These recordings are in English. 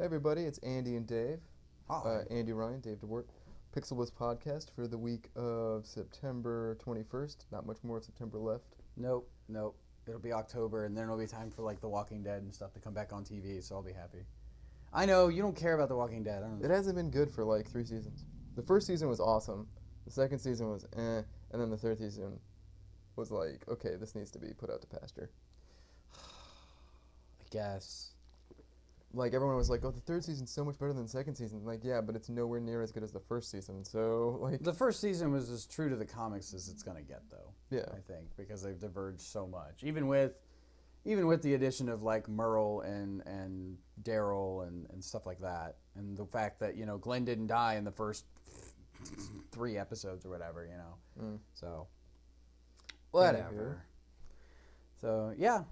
Hey everybody, it's Andy and Dave. Hi. Andy Ryan, Dave DeWort. Pixeblips Podcast for the week of September 21st. Not much more of September left. Nope. It'll be October, and then it'll be time for like The Walking Dead and stuff to come back on TV, so I'll be happy. I know, you don't care about The Walking Dead. I don't know. It hasn't been good for like 3 seasons. The first season was awesome. The second season was and then the third season was like, okay, this needs to be put out to pasture. I guess. Like, everyone was like, oh, the third season's so much better than the second season. Like, yeah, but it's nowhere near as good as the first season, so, like... The first season was as true to the comics as it's going to get, though. Yeah. I think, because they've diverged so much. Even with the addition of, like, Merle and Daryl and stuff like that. And the fact that, you know, Glenn didn't die in the first 3 episodes or whatever, you know. So, whatever. So, yeah.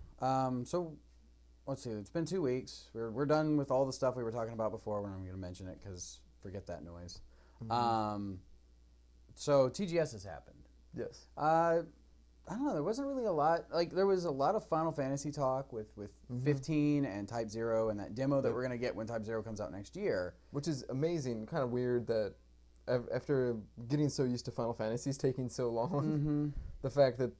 Let's see. It's been 2 weeks. We're done with all the stuff we were talking about before. When I'm going to mention it because forget that noise. Mm-hmm. So TGS has happened. Yes. I don't know. There wasn't really a lot. Like there was a lot of Final Fantasy talk with 15 and Type 0 and that demo that we're going to get when Type 0 comes out next year. Which is amazing. Kind of weird that after getting so used to Final Fantasies taking so long, the fact that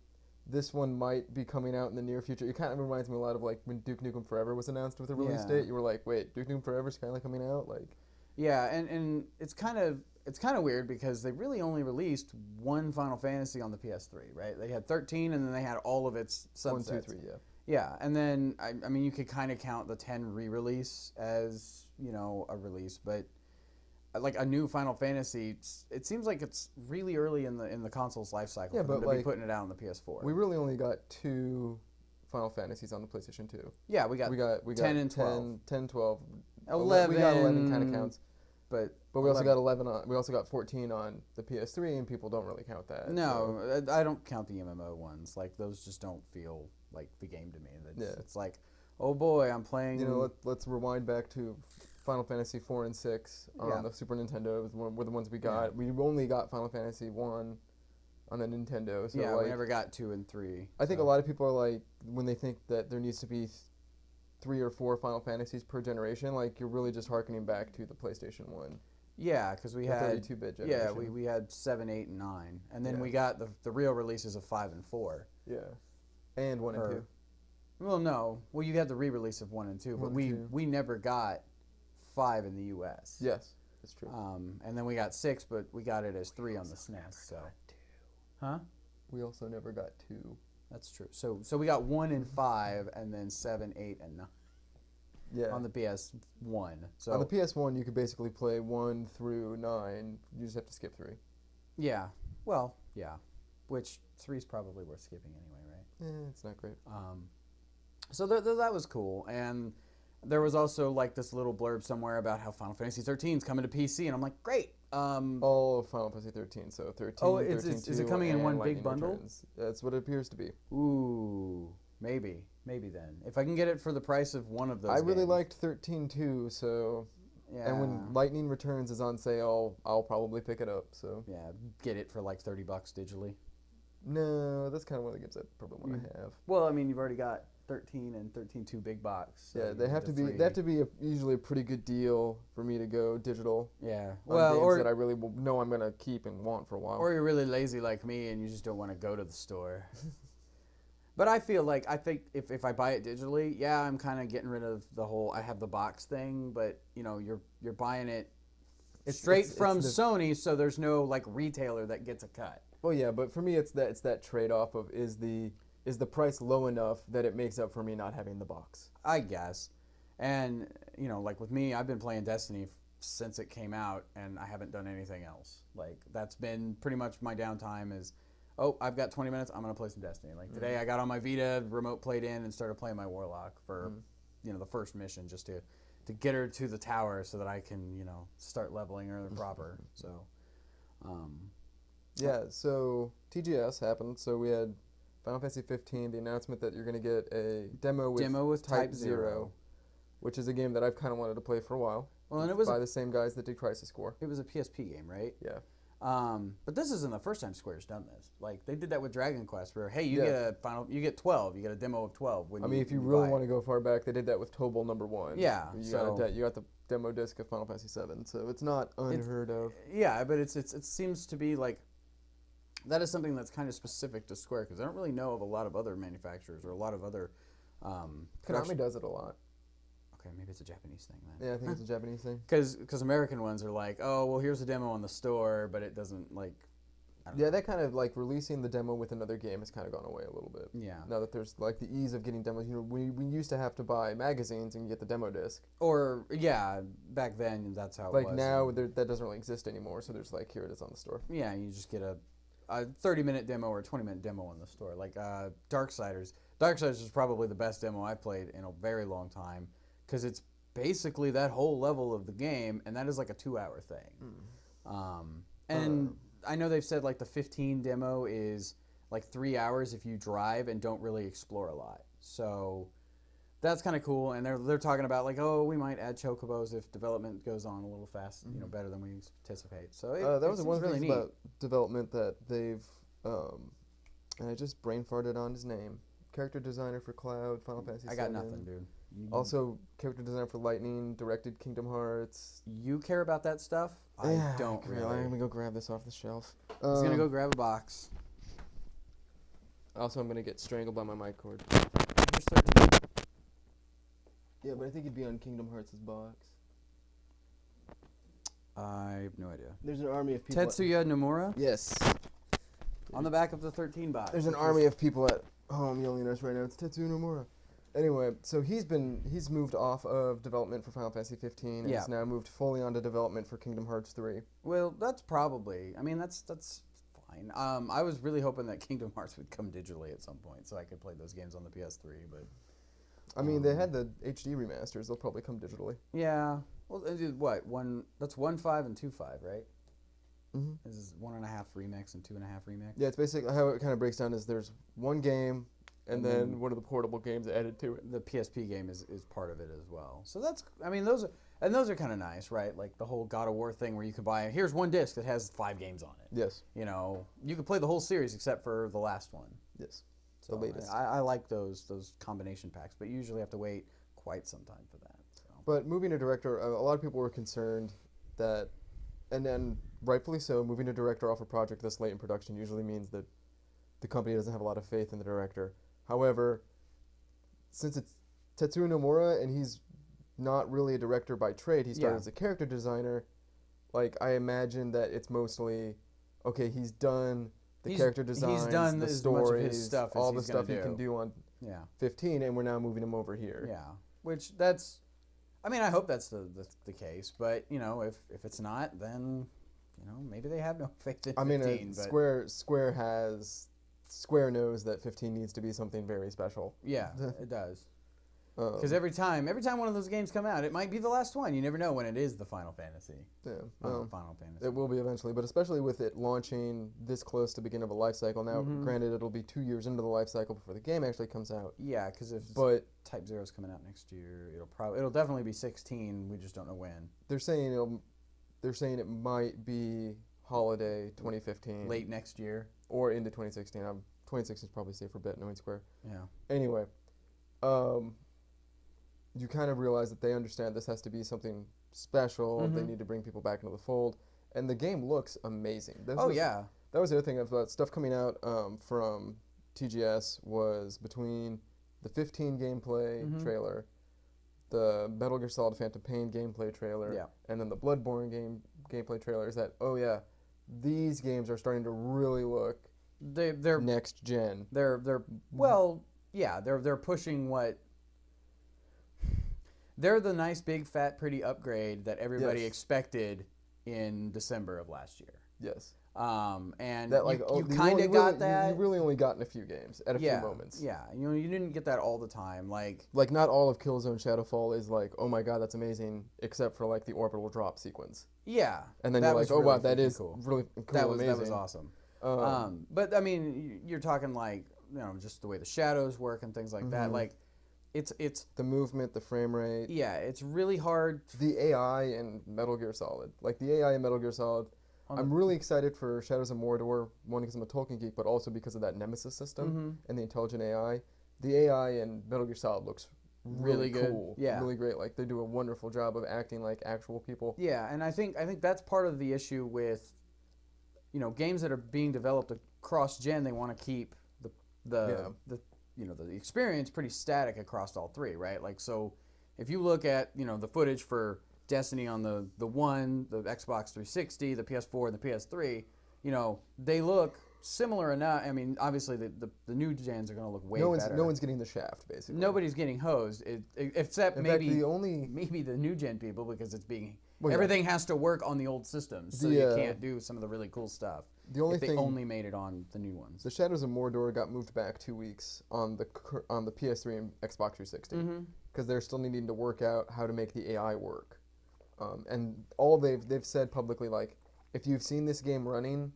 this one might be coming out in the near future. It kind of reminds me a lot of like when Duke Nukem Forever was announced with a release date. You were like, wait, Duke Nukem Forever's kind of coming out? Like, yeah, and it's kind of weird because they really only released one Final Fantasy on the PS3, right? They had 13 and then they had all of its subsets. 1, 2, 3, yeah. Yeah, and then I mean you could kind of count the 10 re-release as, you know, a release, but like a new Final Fantasy, it seems like it's really early in the console's life cycle for them to be putting it out on the PS4. We really only got 2 Final Fantasies on the PlayStation 2. Yeah, we got 10 and 12. 10, 12. 11. We got 11 kind of counts. But we also got 11 on. We also got 14 on the PS3, and people don't really count that. No, so. I don't count the MMO ones. Like those just don't feel like the game to me. It's like, oh boy, I'm playing. You know, let's rewind back to Final Fantasy 4 and 6 on the Super Nintendo were the ones we got. Yeah. We only got Final Fantasy 1 on the Nintendo. So yeah, we never got 2 and 3. I think a lot of people are like, when they think that there needs to be 3 or 4 Final Fantasies per generation, like you're really just hearkening back to the PlayStation 1. Yeah, because we had 32-bit generation. Yeah, we had 7, 8, and 9, and then we got the real releases of 5 and 4. Yeah, and 1 and 2. Well, no, you had the re-release of 1 and 2, but we never got 5 in the U.S. Yes, that's true. And then we got 6, but we got it as 3 on the SNES. So, huh? We also never got 2. That's true. So we got 1 and 5, and then 7, 8, and 9. Yeah. On the PS1. So on the PS1, you could basically play 1 through 9. You just have to skip 3. Yeah. Well, yeah. Which 3 is probably worth skipping anyway, right? Yeah, it's not great. So that was cool, and there was also like this little blurb somewhere about how Final Fantasy 13 is coming to PC, and I'm like, great. All of Final Fantasy 13, so 13. Oh, is it coming in one big bundle? Returns. That's what it appears to be. Ooh, maybe then. If I can get it for the price of one of those. I really liked 13 too, so. Yeah. And when Lightning Returns is on sale, I'll probably pick it up. So. Yeah, get it for like $30 digitally. No, that's kind of one of the games I probably want to have. Well, I mean, you've already got 13 and 13.2 big box. So yeah, they have to be usually a pretty good deal for me to go digital. Yeah, well, games that I really know I'm gonna keep and want for a while. Or you're really lazy like me and you just don't want to go to the store. But I think if I buy it digitally, yeah, I'm kind of getting rid of the whole I have the box thing. But you know, you're buying it straight from Sony, so there's no like retailer that gets a cut. Well, yeah, but for me, it's that trade-off of is the price low enough that it makes up for me not having the box? I guess. And, you know, like with me, I've been playing Destiny since it came out, and I haven't done anything else. Like, that's been pretty much my downtime is, oh, I've got 20 minutes, I'm going to play some Destiny. Like, today I got on my Vita, remote played in, and started playing my Warlock for, you know, the first mission, just to get her to the tower so that I can, you know, start leveling her proper. So, yeah, so TGS happened, so we had Final Fantasy 15, the announcement that you're going to get a demo with Type 0, which is a game that I've kind of wanted to play for a while. Well, and it was by the same guys that did Crisis Core. It was a PSP game, right? Yeah. But this isn't the first time Square's done this. Like they did that with Dragon Quest, where hey, you get 12, you get a demo of 12. If you really want to go far back, they did that with Tobal #1. Yeah, you got the demo disc of Final Fantasy VII, so it's not unheard of. Yeah, but it seems to be like that is something that's kind of specific to Square because I don't really know of a lot of other manufacturers or a lot of other. Konami does it a lot. Okay, maybe it's a Japanese thing then. Yeah, I think it's a Japanese thing. Because American ones are like, oh, well, here's a demo on the store, but it doesn't, like... that kind of, like, releasing the demo with another game has kind of gone away a little bit. Yeah. Now that there's, like, the ease of getting demos. You know, we used to have to buy magazines and get the demo disc. Or, yeah, back then, that's how it was. Like, now, that doesn't really exist anymore, so there's, like, here it is on the store. Yeah, you just get a 30-minute demo or a 20-minute demo on the store. Like, Darksiders. Darksiders is probably the best demo I've played in a very long time, because it's basically that whole level of the game, and that is like a 2-hour thing. And I know they've said like the 15 demo is like 3 hours if you drive and don't really explore a lot. So that's kind of cool. And they're talking about like, oh, we might add chocobos if development goes on a little fast, better than we anticipate. So that was one of the really things neat about development that they've, and I just brain farted on his name. Character designer for Cloud, Final Fantasy VII. I got nothing, dude. Also, character designer for Lightning, directed Kingdom Hearts. You care about that stuff? I don't really. I'm going to go grab this off the shelf. I was going to go grab a box. Also, I'm going to get strangled by my mic cord. Here's 13. Yeah, but I think it'd be on Kingdom Hearts' box. I have no idea. There's an army of people... Tetsuya Nomura? Yes. On the back of the 13 box. There's an army of people at home yelling at us right now. It's Tetsuya Nomura. Anyway, so he's moved off of development for Final Fantasy 15 and has now moved fully onto development for Kingdom Hearts 3. Well, that's probably... I mean, that's fine. I was really hoping that Kingdom Hearts would come digitally at some point so I could play those games on the PS3, but... I mean, they had the HD remasters. They'll probably come digitally. Yeah. Well, what? That's 1.5 and 2.5, right? Mm-hmm. This is 1.5 remix and 2.5 remix? Yeah, it's basically how it kind of breaks down is there's one game... And then one of the portable games added to it. The PSP game is part of it as well. So that's, I mean, those are kind of nice, right? Like the whole God of War thing where you could buy, here's one disc that has 5 games on it. Yes. You know, you could play the whole series except for the last one. Yes. So the latest. I like those combination packs, but you usually have to wait quite some time for that. So. But moving to director, a lot of people were concerned that, and then rightfully so, moving to director off a project this late in production usually means that the company doesn't have a lot of faith in the director. However, since it's Tetsuya Nomura and he's not really a director by trade, he started as a character designer, like, I imagine that it's mostly, okay, he's done the character designs, he's done the as stories, much of his stuff as all the he's stuff he do. can do on 15, and we're now moving him over here. Yeah, which that's, I mean, I hope that's the case, but, you know, if it's not, then, you know, maybe they have no faith in 15. I mean, Square knows that 15 needs to be something very special. Yeah, it does. Because every time one of those games come out, it might be the last one. You never know when it is the Final Fantasy. Yeah, Final Fantasy. It will be eventually, but especially with it launching this close to the beginning of a life cycle. Now, granted, it'll be 2 years into the life cycle before the game actually comes out. Yeah, because if Type 0 is coming out next year, it'll definitely be 16. We just don't know when. They're saying it might be holiday 2015, late next year, or into 2016. 2016 is probably safer bet, knowing Square. Yeah. Anyway, you kind of realize that they understand this has to be something special. They need to bring people back into the fold, and the game looks amazing. That was the other thing about stuff coming out from TGS was between the 15 gameplay trailer, the Metal Gear Solid Phantom Pain gameplay trailer, and then the Bloodborne gameplay trailer. Is that these games are starting to really look they're next gen. They're pushing what. They're the nice, big, fat, pretty upgrade that everybody expected in December of last year. Yes. And that, like, you kind of got that. You really only got in a few games, at a few moments. Yeah, you know, you didn't get that all the time. Like not all of Killzone Shadowfall is like, oh my god, that's amazing, except for like the orbital drop sequence. Yeah. And then you're like, oh wow, that is cool. Really cool, amazing. That was awesome. But I mean, you're talking like, you know, just the way the shadows work and things like that. Like, it's the movement, the frame rate. Yeah, it's really hard. The AI in Metal Gear Solid, like the AI in Metal Gear Solid, I'm really excited for Shadows of Mordor, one because I'm a Tolkien geek, but also because of that Nemesis system and the intelligent AI. The AI in Metal Gear Solid looks really good. cool, Yeah, really great. Like they do a wonderful job of acting like actual people. Yeah, and I think that's part of the issue with, games that are being developed across gen. They want to keep the experience pretty static across all three, right? Like, so if you look at the footage for Destiny on the One, the Xbox 360, the PS4, and the PS3, they look similar enough. I mean, obviously the new gens are going to look way better. No one's getting the shaft, basically. Nobody's getting hosed, except In maybe fact, maybe the new gen people, because it's being Well, yeah. everything has to work on the old systems, so you can't do some of the really cool stuff. The only if they thing only made it on the new ones. The Shadows of Mordor got moved back 2 weeks on the PS3 and Xbox 360 because they're still needing to work out how to make the AI work. And all they've said publicly, like, if you've seen this game running,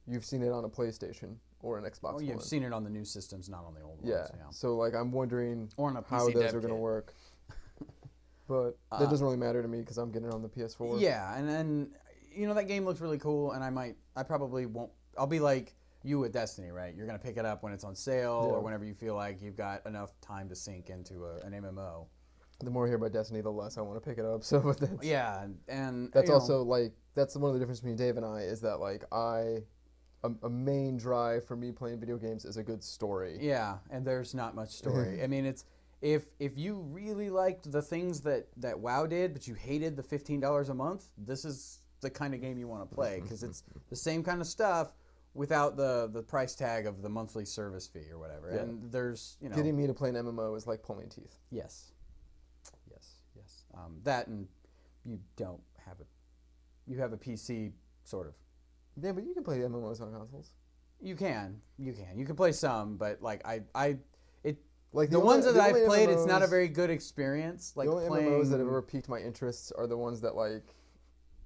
you've seen it on a PlayStation or an Xbox One. You've seen it on the new systems, not on the old ones. Yeah. So like I'm wondering or on a how PC those dev are going to kit. work. But that doesn't really matter to me because I'm getting it on the PS4. Yeah, and then that game looks really cool, and I probably won't. I'll be like you with Destiny, right? You're gonna pick it up when it's on sale or whenever you feel like you've got enough time to sink into an MMO. The more I hear about Destiny, the less I want to pick it up. So, but that's, and that's also like that's one of the differences between Dave and I is that like a main drive for me playing video games is a good story. Yeah, and there's not much story. I mean, it's if you really liked the things that WoW did, but you hated the $15 a month, this is the kind of game you want to play because it's the same kind of stuff without the price tag of the monthly service fee or whatever. Yeah. And there's getting me to play an MMO is like pulling teeth. Yes. That and you don't have you have a PC sort of. Yeah, but you can play MMOs on consoles. You can play some, but like like the ones that I've played, it's not a very good experience. Like the only playing MMOs that have ever piqued my interests are the ones that like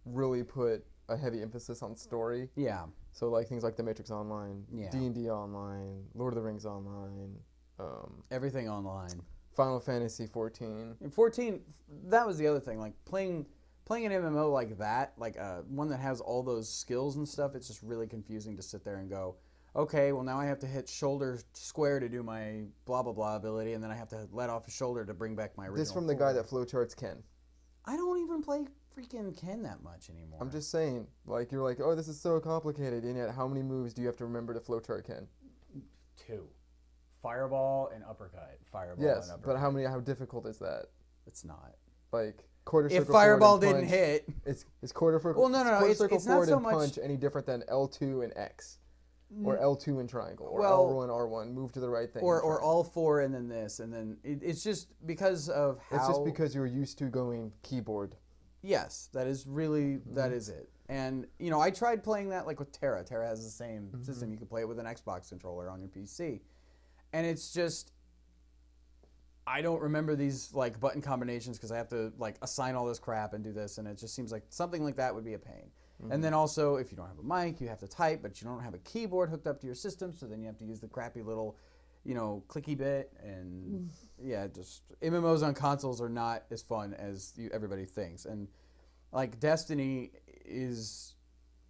really put a heavy emphasis on story. Yeah. So like things like The Matrix Online, yeah. D&D Online, Lord of the Rings Online, everything online. Final Fantasy 14. And 14, that was the other thing. Like playing an MMO like that, like one that has all those skills and stuff, it's just really confusing to sit there and go, okay, well now I have to hit shoulder square to do my blah blah blah ability, and then I have to let off a shoulder to bring back my original. This from the guy that flowcharts Ken. I don't even play freaking Ken that much anymore. I'm just saying, like you're like, oh, this is so complicated, and yet how many moves do you have to remember to flowchart Ken? 2. Fireball and uppercut. Fireball yes, and uppercut. But how difficult is that? It's not. Like quarter circle. If Fireball forward and didn't punch, hit, it's quarter circle. Well, no, quarter circle it's forward not so and much punch any different than L2 and X, or L2 and triangle, or well, L1 R1. Move to the right thing. Or all 4 and then this, and then it's just because of how. It's just because you're used to going keyboard. Yes, that is really that is it. And I tried playing that like with Terra. Terra has the same system. You can play it with an Xbox controller on your PC. And it's just, I don't remember these like button combinations because I have to like assign all this crap and do this, and it just seems like something like that would be a pain. And then also, if you don't have a mic, you have to type, but you don't have a keyboard hooked up to your system, so then you have to use the crappy little, clicky bit, and just MMOs on consoles are not as fun as everybody thinks. And like Destiny is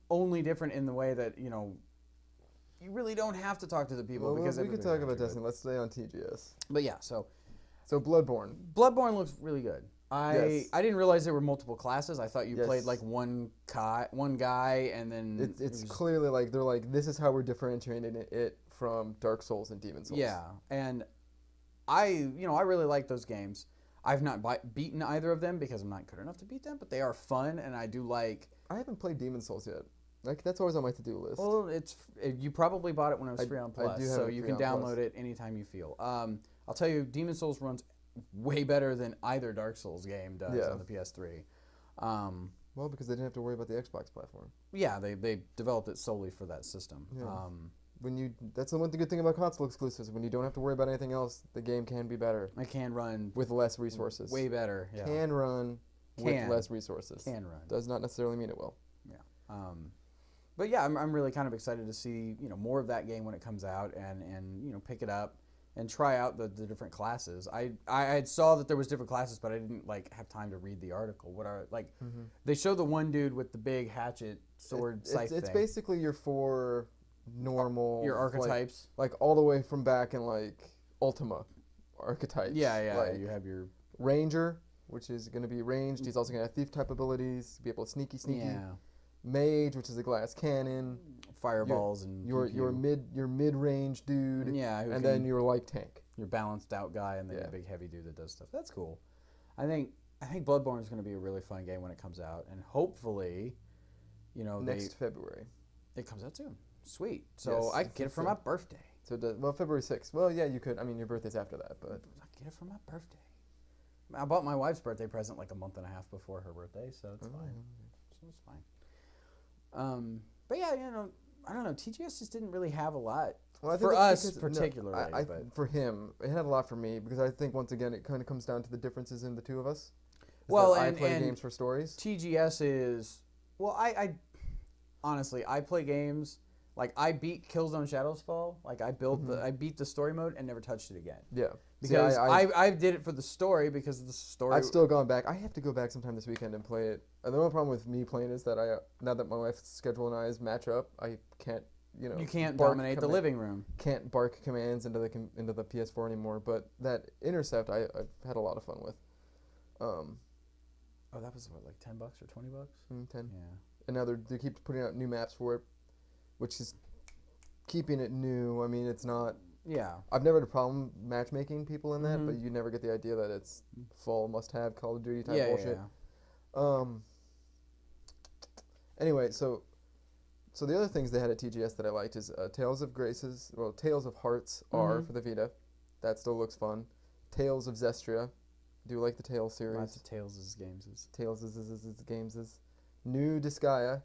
only different in the way that you really don't have to talk to the people because we could talk about Destiny. Let's stay on TGS. But yeah, so Bloodborne. Bloodborne looks really good. I didn't realize there were multiple classes. I thought you played like one guy, and then it's clearly like they're like, this is how we're differentiating it from Dark Souls and Demon Souls. Yeah, and I really like those games. I've not beaten either of them because I'm not good enough to beat them, but they are fun, and I do like. I haven't played Demon Souls yet. Like that's always on my to-do list. Well, you probably bought it when it was free on Plus, so you can download it anytime you feel. I'll tell you, Demon Souls runs way better than either Dark Souls game does on the PS3. Well, because they didn't have to worry about the Xbox platform. Yeah, they developed it solely for that system. Yeah. That's the one good thing about console exclusives. When you don't have to worry about anything else, the game can be better. It can run with less resources. Way better. Yeah. Can run with less resources. Can run. Does not necessarily mean it will. Yeah. But yeah, I'm really kind of excited to see more of that game when it comes out and pick it up, and try out the different classes. I saw that there was different classes, but I didn't like have time to read the article. What are like? They show the one dude with the big hatchet sword scythe It's thing. basically your 4 normal Your archetypes. like all the way from back in like Ultima archetypes. Yeah. Like You have your Ranger, which is going to be ranged. He's also going to have thief type abilities, be able to sneaky. yeah Mage, which is a glass cannon. fireballs and Your pew-pew. mid range dude. Yeah, and then your like tank. your balanced out guy, and then your big heavy dude that does stuff. That's cool. I think Bloodborne is going to be a really fun game when it comes out, and hopefully, Next February. It comes out soon. Sweet. So Yes, I can get it for my birthday. So February 6th. Well, yeah, you could. I mean, your birthday's after that, but I get it for my birthday. I bought my wife's birthday present like a month and a half before her birthday, so it's fine. So it's fine. But yeah, I don't know. TGS just didn't really have a lot for us particularly. For him, it had a lot for me because I think once again it kind of comes down to the differences in the two of us. Well, I play games for stories. TGS is I honestly I play games like I beat Killzone Shadows Fall. Like I beat the story mode and never touched it again. Yeah. Because I did it for the story because the story. I've still gone back. I have to go back sometime this weekend and play it. And the only problem with me playing is that now that my wife's schedule and I's match up, I can't, You can't dominate the living room. Can't bark commands into the PS4 anymore. But that Intercept, I've had a lot of fun with. Oh, that was what, like $10 or $20? 10. Yeah. And now they keep putting out new maps for it, which is keeping it new. I mean, it's not. Yeah. I've never had a problem matchmaking people in that, but you never get the idea that it's full must-have Call of Duty type bullshit. Yeah. Anyway, so the other things they had at TGS that I liked is Tales of Hearts R for the Vita. That still looks fun. Tales of Zestria. Do you like the Tales series? Lots of Tales games. Tales games. New Disgaea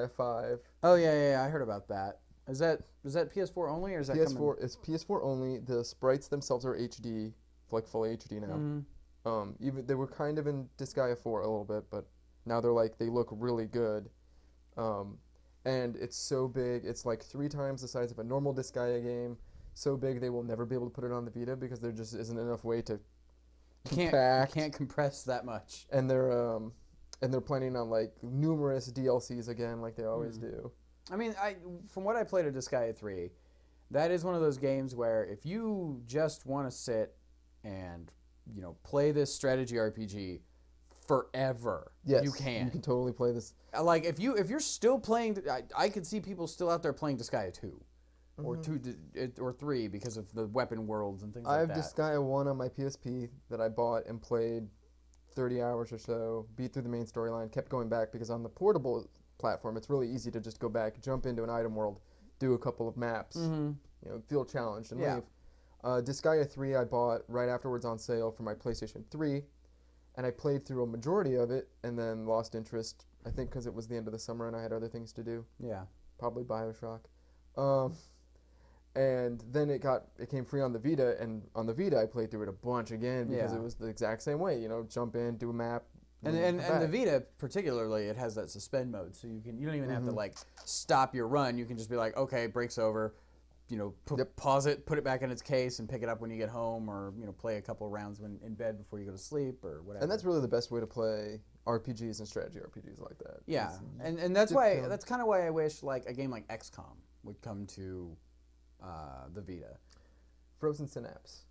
5. Oh yeah, I heard about that. Is that PS4 only or is that PS4? It's PS4 only. The sprites themselves are HD, like fully HD now. Even they were kind of in Disgaea 4 a little bit, but now they look really good. And it's so big. It's like 3 times the size of a normal Disgaea game. So big they will never be able to put it on the Vita because there just isn't enough way to compact. You can't compress that much. And they're planning on like numerous DLCs again, like they always do. I mean, from what I played of Disgaea 3, that is one of those games where if you just want to sit and play this strategy RPG forever, yes, you can. You can totally play this. Like if you're still playing, I could see people still out there playing Disgaea 2. Or 2 or 3 because of the weapon worlds and things like that. I have Disgaea 1 on my PSP that I bought and played 30 hours or so, beat through the main storyline, kept going back because on the portable platform it's really easy to just go back, jump into an item world, do a couple of maps, feel challenged and leave. Disgaea 3 I bought right afterwards on sale for my PlayStation 3, and I played through a majority of it and then lost interest, I think because it was the end of the summer and I had other things to do. Yeah. Probably Bioshock. And then it came free on the Vita, and on the Vita I played through it a bunch again because it was the exact same way. Jump in, do a map. And the Vita particularly, it has that suspend mode, so you don't even have to like stop your run. You can just be like, okay, break's over. Pause it, put it back in its case, and pick it up when you get home, or play a couple rounds in bed before you go to sleep, or whatever. And that's really the best way to play RPGs and strategy RPGs like that. Yeah, and that's kind of why I wish like a game like XCOM would come to the Vita. Frozen Synapse.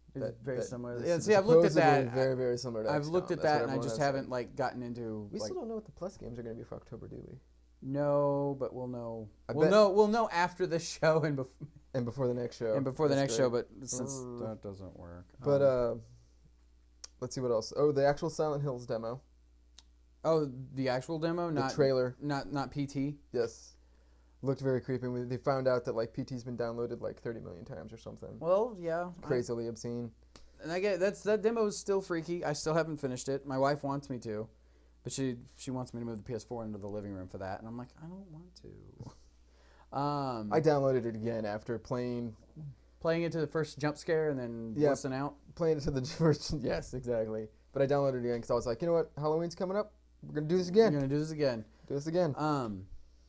Very similar. Yeah, see, I've looked at that. Very, very similar to XCOM. I've looked at that, and I just haven't gotten into. We still don't know what the Plus games are going to be for October, do we? No, but we'll know. We'll know after the show and before the next show. And before the next show, but since that doesn't work. But let's see what else. Oh, the actual Silent Hills demo. Oh, the actual demo, not the trailer, not PT. Yes. Looked very creepy. They found out that PT's been downloaded 30 million times or something. Well, yeah. Crazily obscene. And I get that demo is still freaky. I still haven't finished it. My wife wants me to, but she wants me to move the PS4 into the living room for that, and I'm like, I don't want to. I downloaded it again after playing it to the first jump scare and then blissing out. Playing it to the first, yes, exactly. But I downloaded it again because I was like, you know what, Halloween's coming up. We're gonna do this again. You're gonna do this again. Do this again.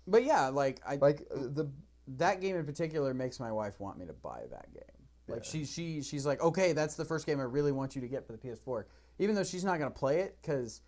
But yeah, that game in particular makes my wife want me to buy that game. Like she's like, okay, that's the first game I really want you to get for the PS4, even though she's not gonna play it because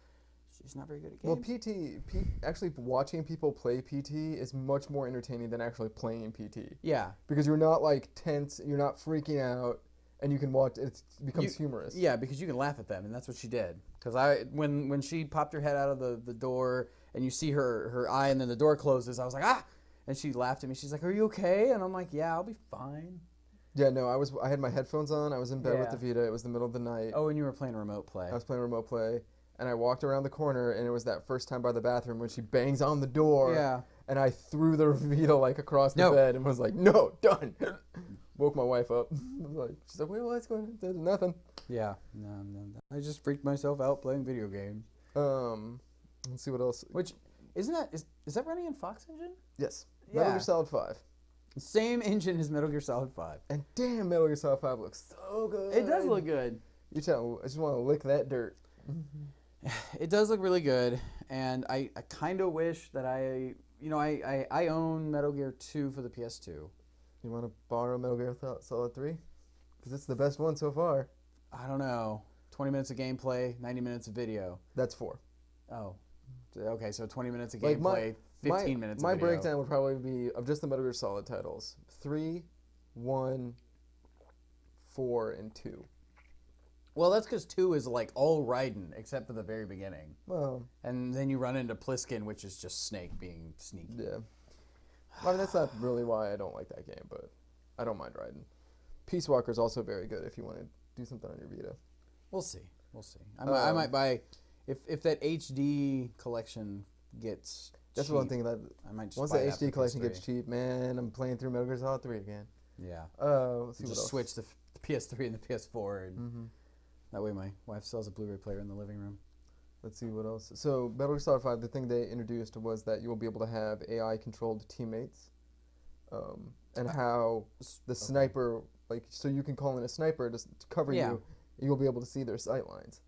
she's not very good at games. Well, actually watching people play PT is much more entertaining than actually playing PT. Yeah, because you're not like tense, you're not freaking out, and you can watch. It becomes humorous. Yeah, because you can laugh at them, and that's what she did. Because when she popped her head out of the door, and you see her eye, and then the door closes, I was like, ah! And she laughed at me. She's like, "Are you okay?" And I'm like, "Yeah, I'll be fine." Yeah, no, I had my headphones on. I was in bed with the Vita. It was the middle of the night. Oh, and you were playing remote play. I was playing remote play, and I walked around the corner, and it was that first time by the bathroom when she bangs on the door. Yeah. And I threw the Vita like across the bed and was like, "No, done." Woke my wife up. She's like, "Wait, what's going on?" There's nothing. Yeah. No. I just freaked myself out playing video games. Let's see what else. Which isn't that is that running in Fox Engine? Yes. Yeah. Metal Gear Solid 5. Same engine as Metal Gear Solid 5. And damn, Metal Gear Solid 5 looks so good. It does look good. I just want to lick that dirt. It does look really good, and I kind of wish that I own Metal Gear 2 for the PS2. You want to borrow Metal Gear Solid 3? Because it's the best one so far. I don't know. 20 minutes of gameplay, 90 minutes of video. That's 4. Oh. Okay, so 20 minutes of gameplay, 15 minutes of my video. My breakdown would probably be of just the Metal Gear Solid titles. 3, 1, 4, and 2. Well, that's because 2 is like all Raiden, except for the very beginning. Well. And then you run into Pliskin, which is just Snake being sneaky. Yeah. I mean, that's not really why I don't like that game, but I don't mind Raiden. Peace Walker is also very good if you want to do something on your Vita. We'll see. I might buy... If that HD collection gets that's cheap, what I'm thinking. That I might just once buy the that HD for collection PS3. gets cheap, man, I'm playing through Metal Gear Solid 3 again. Yeah. Let's see what just else. switch the PS3 and the PS4, and that way my wife still has a Blu-ray player in the living room. Let's see what else. So Metal Gear Solid 5, the thing they introduced was that you will be able to have AI-controlled teammates, and how the sniper, like, so you can call in a sniper to cover you. You'll be able to see their sight lines.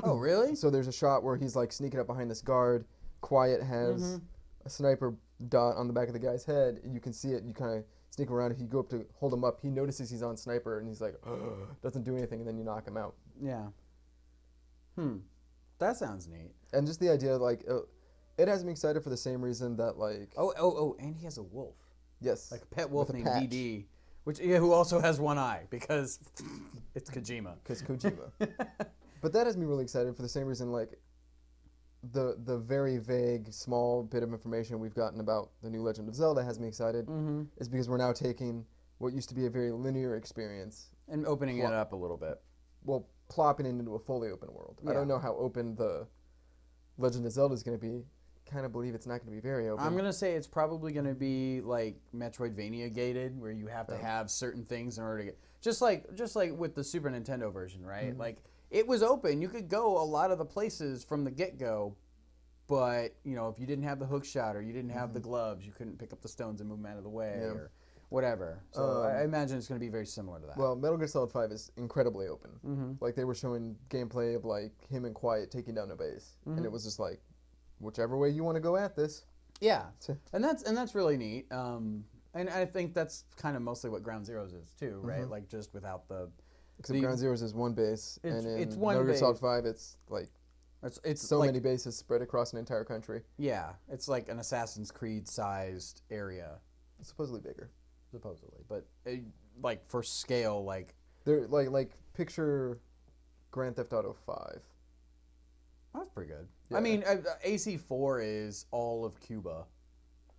Oh, really? So there's a shot where he's like sneaking up behind this guard. Quiet has a sniper dot on the back of the guy's head, and you can see it. You kind of sneak around. If you go up to hold him up, he notices he's on sniper, and he's like, doesn't do anything, and then you knock him out. Yeah. That sounds neat. And just the idea, like, it has me excited for the same reason that, like... Oh, and he has a wolf. Yes. Like a pet wolf named patch. DD, who also has one eye, because it's Kojima. Because Kojima. But that has me really excited for the same reason, like, the very vague, small bit of information we've gotten about the new Legend of Zelda has me excited, is because we're now taking what used to be a very linear experience. And opening it up a little bit. Well, plopping it into a fully open world. Yeah. I don't know how open the Legend of Zelda is going to be. Kind of believe it's not going to be very open. I'm going to say it's probably going to be like Metroidvania gated, where you have to have certain things in order to get... Just like with the Super Nintendo version, right? Like, it was open. You could go a lot of the places from the get-go, but, you know, if you didn't have the hook shot or you didn't have the gloves, you couldn't pick up the stones and move them out of the way or whatever. So I imagine it's going to be very similar to that. Well, Metal Gear Solid 5 is incredibly open. Like, they were showing gameplay of, like, him and Quiet taking down a base. And it was just like, whichever way you want to go at this. Yeah. And that's really neat. And I think that's kind of mostly what Ground Zeroes is, too, right? Like, just without the... Except Ground Zeroes is one base, and in it's one Metal Gear base. Solid 5, it's like it's so like, many bases spread across an entire country. Yeah, it's like an Assassin's Creed-sized area. It's supposedly bigger. Supposedly, but like for scale, like they're like picture Grand Theft Auto 5. That's pretty good. Yeah. I mean, AC4 is all of Cuba.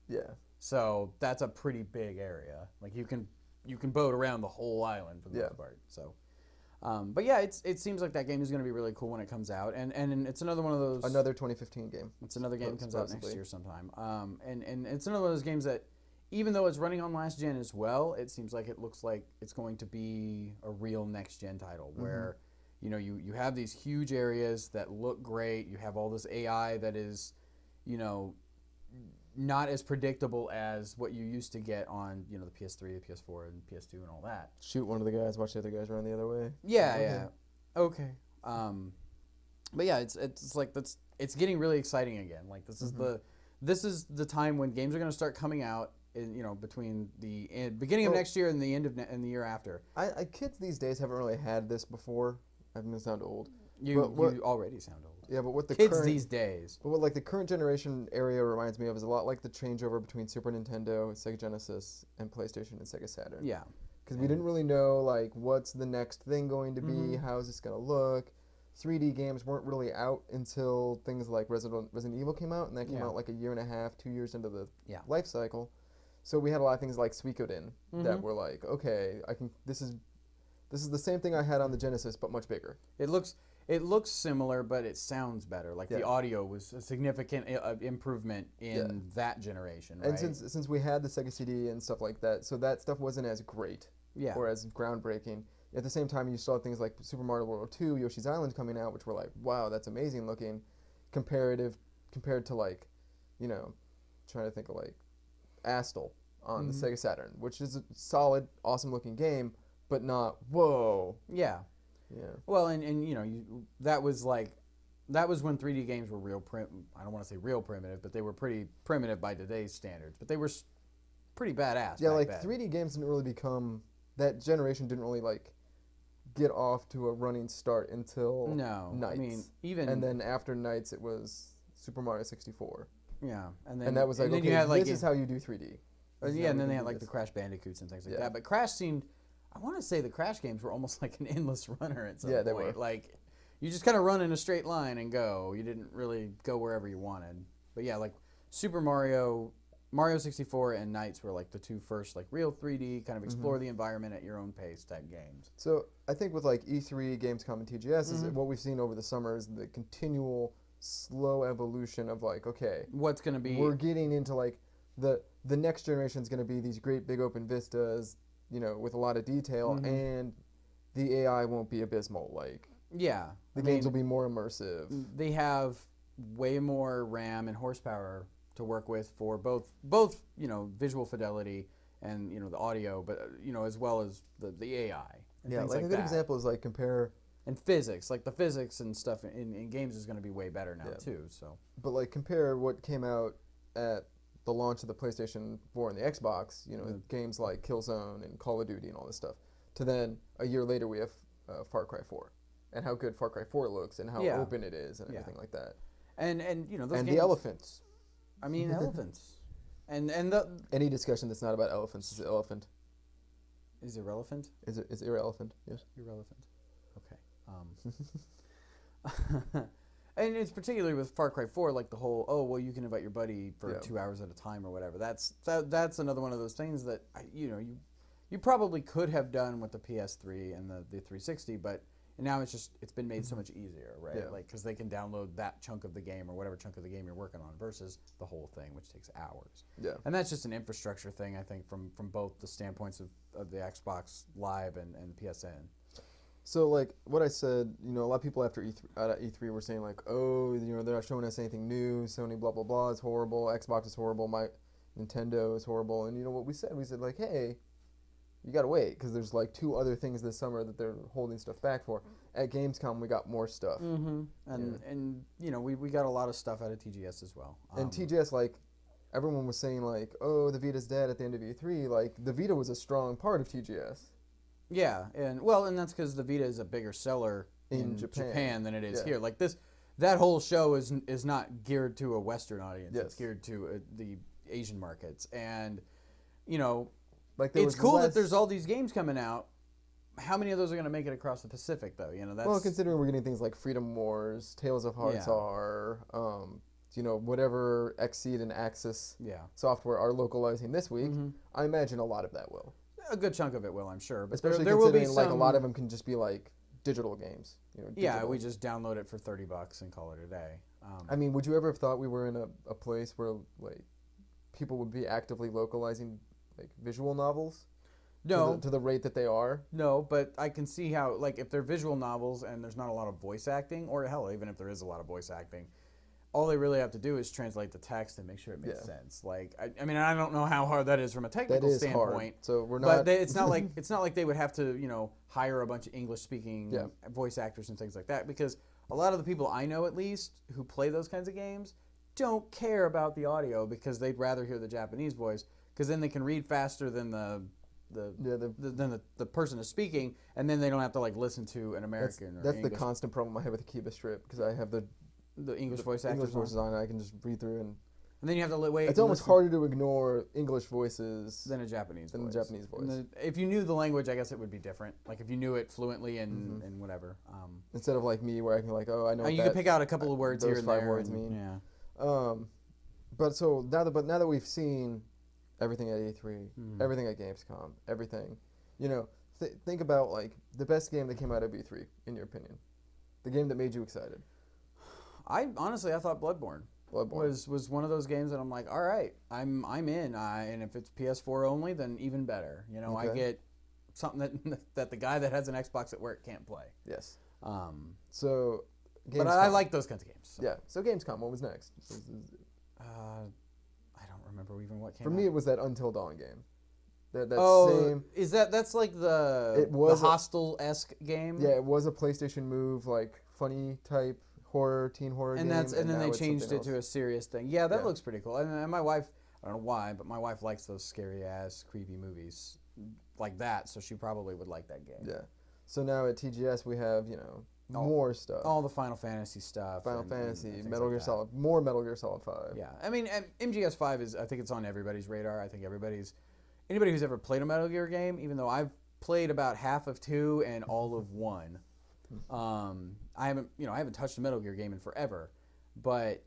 Yeah. So that's a pretty big area. Like you can boat around the whole island for the most part. So, but yeah, it seems like that game is going to be really cool when it comes out, and it's another one of those. Another 2015 game. It's another game that comes out next year sometime. And it's another one of those games that, even though it's running on last gen as well, it seems like it looks like it's going to be a real next gen title where, you know, you have these huge areas that look great. You have all this AI that is, you know, not as predictable as what you used to get on, you know, the PS3, the PS4, and PS2 and all that. Shoot one of the guys, watch the other guys run the other way. Yeah. Okay. But yeah, it's like it's getting really exciting again. Like this is the time when games are going to start coming out between the beginning of next year and the end of and the year after. Kids these days haven't really had this before. I'm gonna sound old. You already sound old. Yeah, but what the kids current, these days. But what like the current generation area reminds me of is a lot like the changeover between Super Nintendo, Sega Genesis, and PlayStation and Sega Saturn. Yeah. Because we didn't really know like what's the next thing going to be, how's this gonna look. 3D games weren't really out until things like Resident Evil came out, and that came out like a year and a half, 2 years into the life cycle. So we had a lot of things like Suikoden that were like, okay, this is the same thing I had on the Genesis, but much bigger. It looks similar, but it sounds better. Like the audio was a significant improvement in that generation, right? And since we had the Sega CD and stuff like that, so that stuff wasn't as great or as groundbreaking. At the same time, you saw things like Super Mario World 2, Yoshi's Island coming out, which were like, wow, that's amazing looking, compared to like, trying to think of like Astal on the Sega Saturn, which is a solid, awesome looking game, but not whoa. Yeah. Yeah. Well, and that was when 3D games were I don't want to say real primitive, but they were pretty primitive by today's standards. But they were pretty badass. Yeah, like then. 3D games didn't really become, that generation didn't really like get off to a running start until Nights. I mean, and then after Nights it was Super Mario 64. Yeah, and that was like, okay, you had, like, this is how you do 3D. And then they had like the Crash Bandicoots and things like that. But Crash seemed, I want to say the Crash games were almost like an endless runner at some point. They were. Like, you just kind of run in a straight line and go. You didn't really go wherever you wanted. But yeah, like Super Mario 64 and Nights were like the two first like real 3D kind of explore the environment at your own pace type games. So I think with like E3, Gamescom, and TGS is what we've seen over the summer is the continual slow evolution of like, okay, what's going to be, we're getting into like the next generation is going to be these great big open vistas, with a lot of detail, and the AI won't be abysmal. Like, the games will be more immersive. They have way more RAM and horsepower to work with for both visual fidelity and the audio, but as well as the AI. And things like a good example is like compare and physics, like the physics and stuff in games is going to be way better now too. So, but like compare what came out at the launch of the PlayStation 4 and the Xbox, games like Killzone and Call of Duty and all this stuff, to then a year later we have Far Cry 4, and how good Far Cry 4 looks and how open it is and everything like that. And those and games, the elephants. I mean, elephants. And any discussion that's not about elephants is elephant. Is irrelevant? Is irrelevant? Yes. Irrelevant. Okay. And it's particularly with Far Cry 4, like the whole, you can invite your buddy for 2 hours at a time or whatever. That's another one of those things that you probably could have done with the PS3 and the 360, but now it's been made so much easier, right? Yeah. Like, because they can download that chunk of the game or whatever chunk of the game you're working on versus the whole thing, which takes hours. Yeah. And that's just an infrastructure thing, I think, from both the standpoints of the Xbox Live and PSN. So, like, what I said, a lot of people after E3 were saying, like, they're not showing us anything new, Sony blah, blah, blah is horrible, Xbox is horrible, my Nintendo is horrible, and what we said? We said, like, hey, you gotta wait, because there's, like, 2 other things this summer that they're holding stuff back for. At Gamescom, we got more stuff. And we got a lot of stuff out of TGS as well. And TGS, like, everyone was saying, like, the Vita's dead at the end of E3. Like, the Vita was a strong part of TGS. Yeah, and that's because the Vita is a bigger seller in Japan than it is here. Like that whole show is not geared to a Western audience. It's geared to the Asian markets, and like it's cool that there's all these games coming out. How many of those are going to make it across the Pacific, though? That's considering we're getting things like Freedom Wars, Tales of Hearts are, whatever Xseed and Axis software are localizing this week. I imagine a lot of that will. A good chunk of it will, I'm sure. But especially there considering will be like a lot of them can just be like digital games. Yeah, we just download it for $30 and call it a day. I mean, would you ever have thought we were in a place where like people would be actively localizing like visual novels? No. To the rate that they are? No, but I can see how, like, if they're visual novels and there's not a lot of voice acting, or hell, even if there is a lot of voice acting, all they really have to do is translate the text and make sure it makes sense. Like, I mean, I don't know how hard that is from a technical standpoint. Hard. So we're not. But it's not like they would have to hire a bunch of English-speaking voice actors and things like that, because a lot of the people I know, at least, who play those kinds of games, don't care about the audio because they'd rather hear the Japanese voice, because then they can read faster than the person is speaking, and then they don't have to like listen to an American. That's the constant problem I have with the Kiba strip, because I have the English voice actors voices on. I can just read through and then you have to wait. It's almost harder to ignore English voices than a Japanese voice. If you knew the language, I guess it would be different. Like if you knew it fluently and whatever. Instead of like me, where I can like, I know. You can pick out a couple of words here and there. Those 5 words mean. Yeah. But so now that we've seen everything at E3, everything at Gamescom, everything, think about like the best game that came out of E3 in your opinion, the game that made you excited. I thought Bloodborne was one of those games that I'm like, all right, I'm in. And if it's PS4 only, then even better. I get something that the guy that has an Xbox at work can't play. Yes. So, Gamescom. But I like those kinds of games. So. Yeah. So Gamescom, what was next? I don't remember even what came. For me, it was that Until Dawn game. That's like the Hostel-esque game? Yeah, it was a PlayStation Move, like funny type teen horror game. And then they changed it to a serious thing. Yeah, that looks pretty cool. And my wife, I don't know why, but my wife likes those scary ass creepy movies like that, so she probably would like that game. Yeah. So now at TGS we have, more stuff. All the Final Fantasy stuff. Final Fantasy, Metal Gear Solid, more Metal Gear Solid 5. Yeah. I mean, MGS 5 I think it's on everybody's radar. I think anybody who's ever played a Metal Gear game, even though I've played about half of 2 and all of 1. I haven't touched a Metal Gear game in forever, but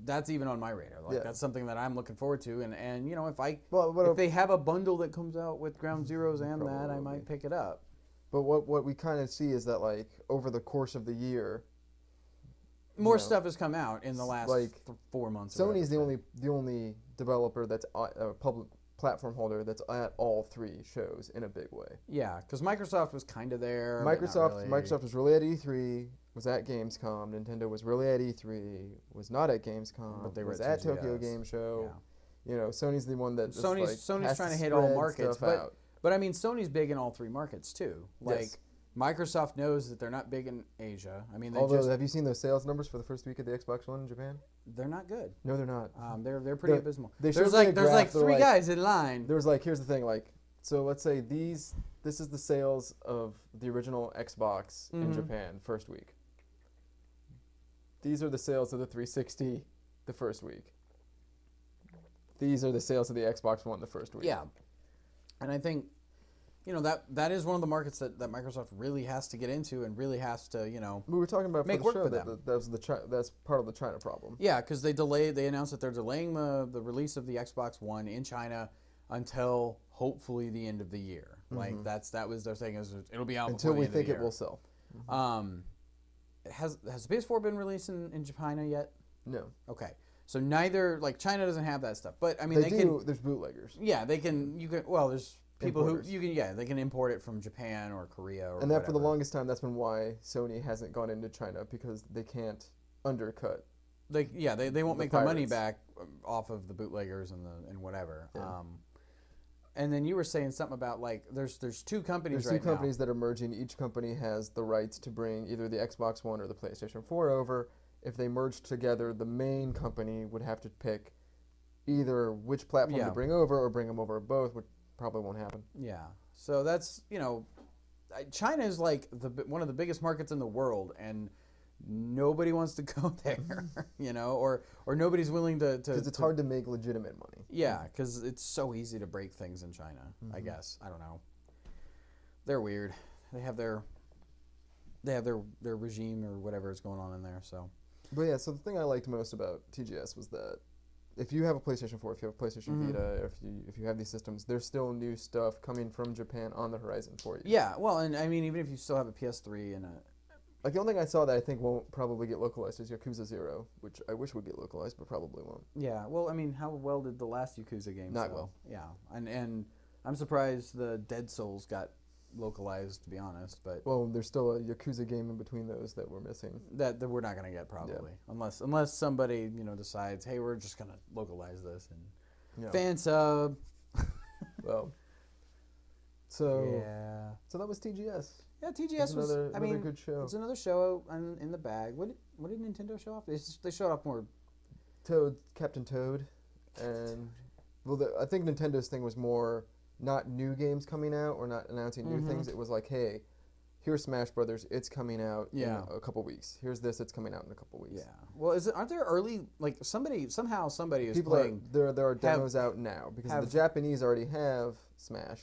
that's even on my radar. Like that's something that I'm looking forward to, and if they have a bundle that comes out with Ground Zeroes and that, I might pick it up. But what we kind of see is that like over the course of the year, more stuff has come out in the last 4 months. Sony's the only developer that's a public platform holder that's at all 3 shows in a big way. Yeah, because Microsoft was kind of there. Microsoft was really at E3, was at Gamescom. Nintendo was really at E3, was not at Gamescom, but they were at Tokyo Game Show. Yeah. Sony's the one that Sony's trying to hit all markets, but I mean Sony's big in all 3 markets too. Like Microsoft knows that they're not big in Asia. I mean, have you seen those sales numbers for the first week of the Xbox One in Japan? They're not good. No, they're not. They're pretty abysmal. There's like 3 guys in line. There's here's the thing, so let's say this is the sales of the original Xbox in Japan first week. These are the sales of the 360 the first week. These are the sales of the Xbox One the first week. Yeah, and I think. That is one of the markets that Microsoft really has to get into and really has to, we were talking about make for the work show for them. That's part of the China problem. Yeah, because they announced that they're delaying the release of the Xbox One in China until hopefully the end of the year. Like that was their thing, is it'll be out until we think it will sell. Has the PS4 been released in China yet? No. Okay. So neither China doesn't have that stuff, but I mean there's bootleggers. Yeah, there's people importers. They can import it from Japan or Korea or and that for the longest time, that's been why Sony hasn't gone into China, because they can't undercut. They won't make their money back off of the bootleggers and whatever. Yeah. And then you were saying something about there's 2 companies right now. There's 2 companies that are merging. Each company has the rights to bring either the Xbox One or the PlayStation 4 over. If they merged together, the main company would have to pick either which platform to bring over or bring them over both, which probably won't happen. Yeah. So that's, China is one of the biggest markets in the world, and nobody wants to go there, or nobody's willing to... Because it's hard to make legitimate money. Yeah, because it's so easy to break things in China, I guess. I don't know. They're weird. They have their regime or whatever is going on in there, so... But yeah, so the thing I liked most about TGS was that if you have a PlayStation 4, if you have a PlayStation Vita, if you have these systems, there's still new stuff coming from Japan on the horizon for you. Yeah, well, and I mean, even if you still have a PS3 and the only thing I saw that I think won't probably get localized is Yakuza 0, which I wish would get localized, but probably won't. Yeah, well, I mean, how well did the last Yakuza game Not sell? well. Yeah, and I'm surprised the Dead Souls got localized, to be honest, but well, there's still a Yakuza game in between those that we're missing. That we're not gonna get probably, unless somebody decides, hey, we're just gonna localize this and fan sub. Well, so that was TGS. Yeah, TGS was another good show. It's another show in the bag. What did Nintendo show off? They showed off more. Captain Toad, and Well, I think Nintendo's thing was more not new games coming out or not announcing new things. It was like, hey, here's Smash Brothers. It's coming out in a couple weeks. Here's this. It's coming out in a couple weeks. Yeah. Well, aren't there early somebody is People playing? There are demos out now because the Japanese already have Smash.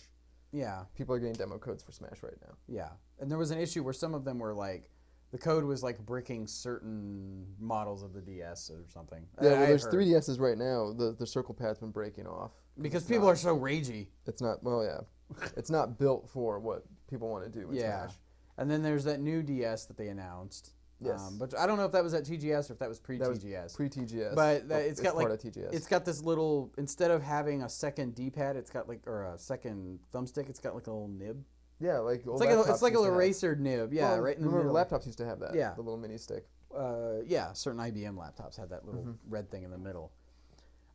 Yeah. People are getting demo codes for Smash right now. Yeah. And there was an issue where some of them were like, the code was like bricking certain models of the DS or something. Yeah, well, there's 3DSs right now. The circle pad's been breaking off. Because people are so ragey. It's not, well, yeah. It's not built for what people want to do in Smash. And then there's that new DS that they announced. Yes. But I don't know if that was at TGS or if that was pre-TGS. That was pre-TGS. But it's got part of TGS. It's got this little, instead of having a second D-pad, it's got like, or a second thumbstick, it's got like a little nib. Yeah, like old it's like a eraser nib. Yeah, well, right in the middle. Laptops used to have that. Yeah. The little mini stick. Yeah, certain IBM laptops had that little red thing in the middle.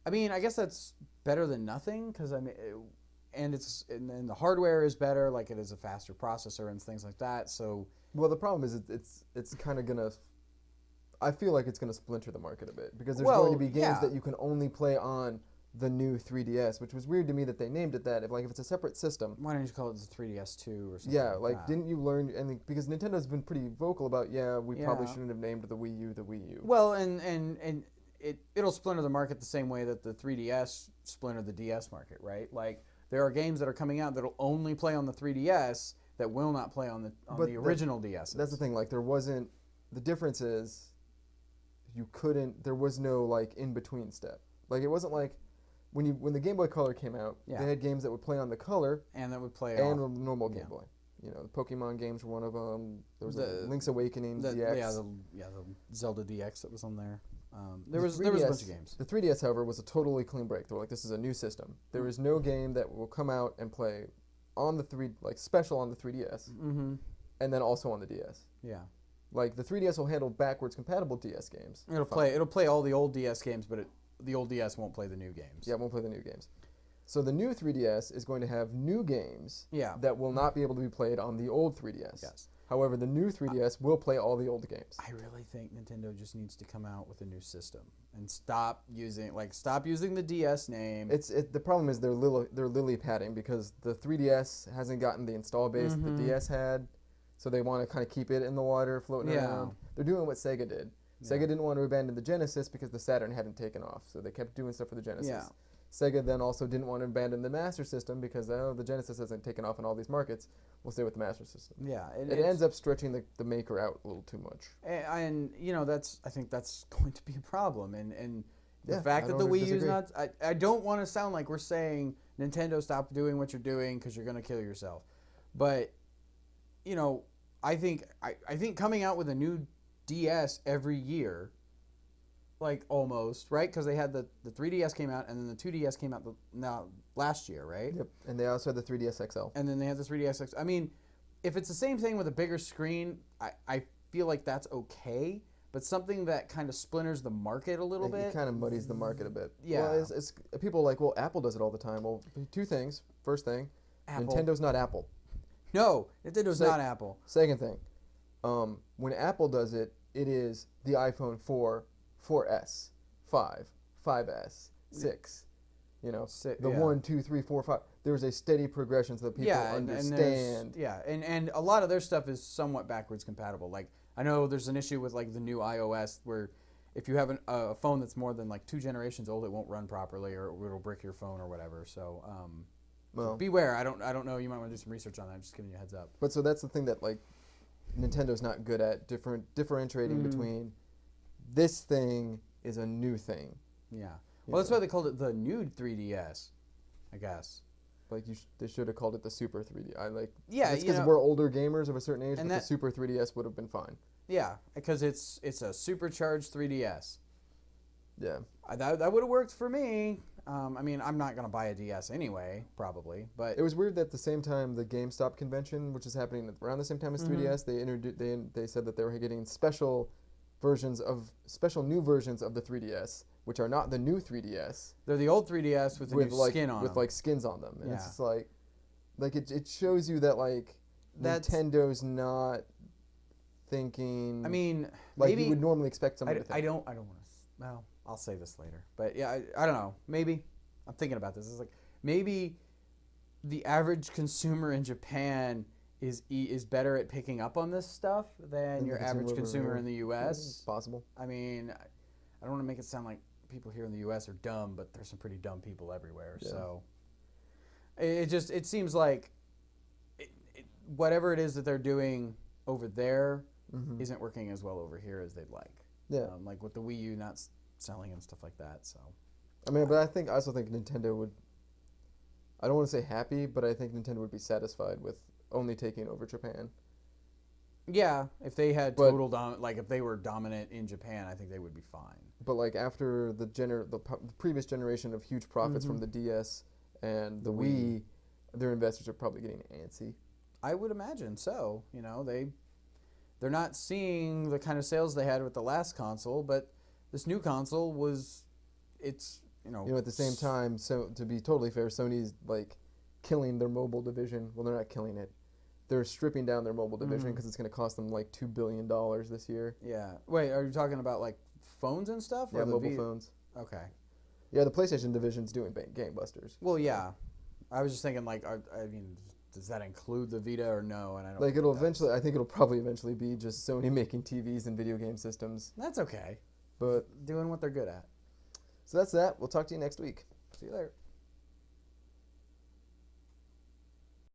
I mean, I guess that's better than nothing because and the hardware is better, like it is a faster processor and things like that. So well, the problem is it's kind of gonna. I feel like it's gonna splinter the market a bit because there's going to be games that you can only play on the new 3DS, which was weird to me that they named it that. If it's a separate system, why don't you call it the 3DS2 or something? Yeah, like didn't you learn? And because Nintendo's been pretty vocal about, we probably shouldn't have named the Wii U the Wii U. Well, and it'll splinter the market the same way that the 3DS splintered the DS market, right? Like there are games that are coming out that'll only play on the 3DS that will not play on the original DS. That's the thing. Like there wasn't. The difference is, you couldn't. There was no like in between step. Like it wasn't like. When the Game Boy Color came out, they had games that would play on the Color and that would play on the normal Game Boy. You know, the Pokemon games were one of them. There was Link's Awakening DX. The Zelda DX that was on there. There was a bunch of games. The 3DS, however, was a totally clean break. They were like, this is a new system. There is no game that will come out and play on the special on the 3DS, and then also on the DS. Yeah. Like the 3DS will handle backwards compatible DS games. It'll play all the old DS games, but the old DS won't play the new games. Yeah, it won't play the new games. So the new 3DS is going to have new games that will not be able to be played on the old 3DS. Yes. However, the new 3DS will play all the old games. I really think Nintendo just needs to come out with a new system and stop using the DS name. The problem is they're lily padding because the 3DS hasn't gotten the install base the DS had, so they want to kind of keep it in the water, floating around. They're doing what Sega did. Sega didn't want to abandon the Genesis because the Saturn hadn't taken off, so they kept doing stuff for the Genesis. Yeah. Sega then also didn't want to abandon the Master System because the Genesis hasn't taken off in all these markets. We'll stay with the Master System. Yeah, it ends up stretching the maker out a little too much. And I think that's going to be a problem. And the fact that the Wii U's not, I don't want to sound like we're saying Nintendo, stop doing what you're doing because you're going to kill yourself, but I think coming out with a new DS every year, like almost, right? Because they had the 3DS came out and then the 2DS came out last year, right? Yep. And they also had the 3DS XL. And then they had the 3DS XL. I mean, if it's the same thing with a bigger screen, I feel like that's okay. But something that kind of splinters the market a little bit. It kind of muddies the market a bit. Yeah. Well, it's people are like, well, Apple does it all the time. Well, two things. First thing, Nintendo's not Apple. No, Nintendo's not Apple. Second thing, when Apple does it, it is the iPhone 4, 4S, 5, 5S, 6. The 1, 2, 3, 4, 5. There's a steady progression so that people understand. And a lot of their stuff is somewhat backwards compatible. Like I know there's an issue with like the new iOS where if you have a phone that's more than like 2 generations old, it won't run properly or it'll brick your phone or whatever. So, so beware. I don't know. You might want to do some research on that. I'm just giving you a heads up. But so that's the thing that like Nintendo's not good at differentiating between this thing is a new thing. Yeah. Well, that's why they called it the new 3DS, I guess. Like they should have called it the Super 3D. Yeah, it's because we're older gamers of a certain age, and but the Super 3DS would have been fine. Yeah, because it's a supercharged 3DS. Yeah. That would have worked for me. I mean, I'm not gonna buy a DS anyway, probably. But it was weird that at the same time the GameStop convention, which is happening around the same time as 3DS, they said that they were getting special new versions of the 3DS. Which are not the new 3DS. They're the old 3DS with the new skin on them. With like skins on them. And it's just like it shows you that like Nintendo's not thinking. I mean, like maybe you would normally expect someone to think. I don't want to. Well, I'll say this later. But yeah, I don't know. Maybe. I'm thinking about this. It's like maybe the average consumer in Japan is better at picking up on this stuff than your average consumer in the U.S. It's possible. I mean, I don't want to make it sound like people here in the U.S. are dumb, but there's some pretty dumb people everywhere. Yeah. So it seems like whatever it is that they're doing over there isn't working as well over here as they'd like. Yeah. Like with the Wii U not selling and stuff like that. So. I mean, but I also think Nintendo would. I don't want to say happy, but I think Nintendo would be satisfied with only taking over Japan. Yeah, if they had if they were dominant in Japan, I think they would be fine. But like after the previous generation of huge profits from the DS and the Wii, their investors are probably getting antsy. I would imagine so. You know, they're not seeing the kind of sales they had with the last console, but this new console at the same time, so to be totally fair, Sony's like killing their mobile division. Well, they're not killing it. They're stripping down their mobile division because it's going to cost them like $2 billion this year. Yeah. Wait, are you talking about like phones and stuff? Yeah, mobile phones. Okay. Yeah, the PlayStation division's doing gangbusters. Well, yeah. I was just thinking like, does that include the Vita or no? And I don't. Like it'll eventually. I think it'll probably eventually be just Sony making TVs and video game systems. That's okay. But doing what they're good at. So that's that. We'll talk to you next week. See you later.